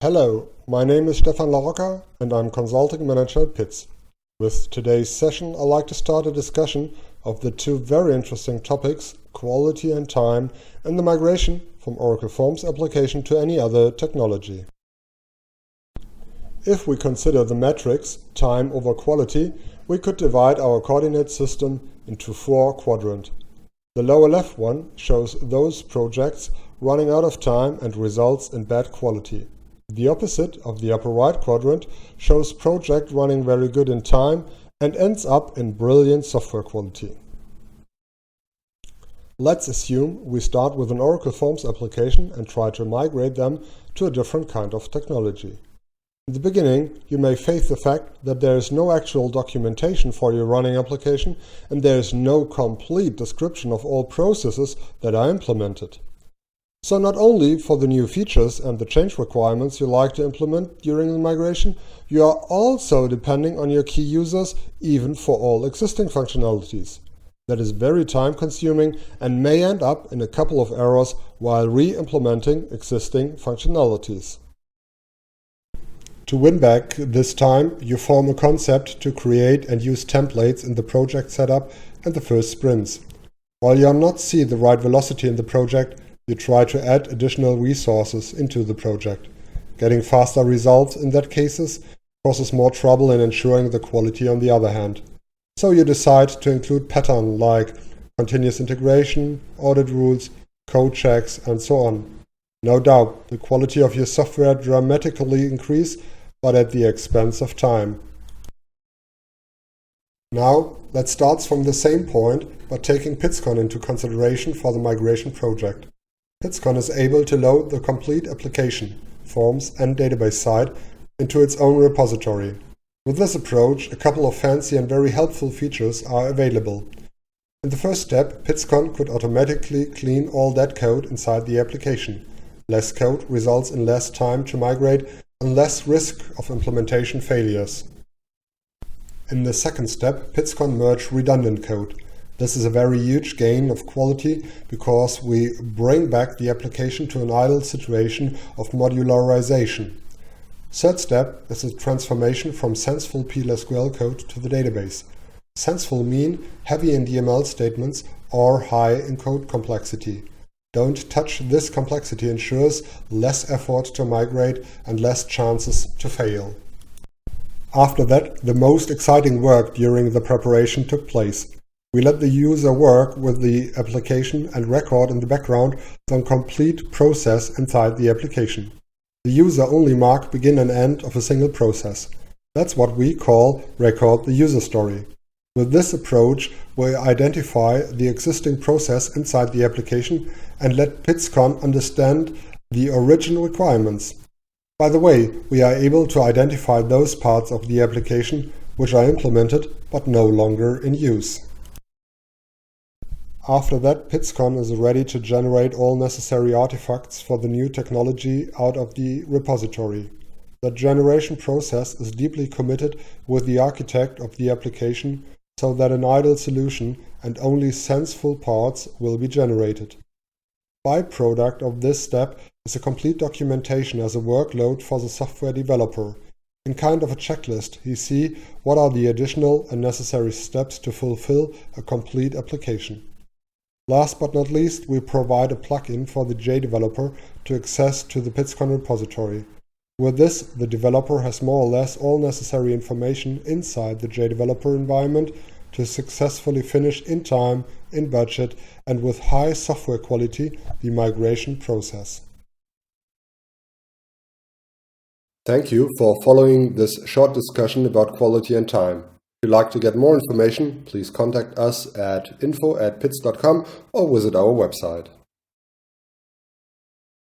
Hello, my name is Stefan LaRocca and I'm Consulting Manager at PITS. With today's session, I'd like to start a discussion of the two very interesting topics, quality and time, and the migration from Oracle Forms application to any other technology. If we consider the metrics time over quality, we could divide our coordinate system into four quadrants. The lower left one shows those projects running out of time and results in bad quality. The opposite of the upper right quadrant shows project running very good in time and ends up in brilliant software quality. Let's assume we start with an Oracle Forms application and try to migrate them to a different kind of technology. In the beginning, you may face the fact that there is no actual documentation for your running application and there is no complete description of all processes that are implemented. So not only for the new features and the change requirements you like to implement during the migration, you are also depending on your key users even for all existing functionalities. That is very time-consuming and may end up in a couple of errors while re-implementing existing functionalities. To win back this time, you form a concept to create and use templates in the project setup and the first sprints. While you are not see the right velocity in the project, you try to add additional resources into the project. Getting faster results in that cases causes more trouble in ensuring the quality on the other hand. So you decide to include patterns like continuous integration, audit rules, code checks, and so on. No doubt, the quality of your software dramatically increases, but at the expense of time. Now, let's start from the same point, but taking pitsscon into consideration for the migration project. pitsscon is able to load the complete application, forms and database side into its own repository. With this approach, a couple of fancy and very helpful features are available. In the first step, pitsscon could automatically clean all that code inside the application. Less code results in less time to migrate and less risk of implementation failures. In the second step, pitsscon merge redundant code. This is a very huge gain of quality because we bring back the application to an ideal situation of modularization. Third step is the transformation from senseful PitScroll code to the database. Senseful mean heavy in DML statements or high in code complexity. Don't touch this complexity ensures less effort to migrate and less chances to fail. After that, the most exciting work during the preparation took place. We let the user work with the application and record in the background some complete process inside the application. The user only mark begin and end of a single process. That's what we call record the user story. With this approach, we identify the existing process inside the application and let pitsscon understand the original requirements. By the way, we are able to identify those parts of the application which are implemented but no longer in use. After that, pitsscon is ready to generate all necessary artifacts for the new technology out of the repository. The generation process is deeply committed with the architect of the application so that an ideal solution and only senseful parts will be generated. Byproduct of this step is a complete documentation as a workload for the software developer. In kind of a checklist, he see what are the additional and necessary steps to fulfill a complete application. Last but not least, we provide a plugin for the JDeveloper to access to the pitsscon repository. With this, the developer has more or less all necessary information inside the JDeveloper environment to successfully finish in time, in budget, and with high software quality the migration process. Thank you for following this short discussion about quality and time. If you'd like to get more information, please contact us at info@pits.com or visit our website.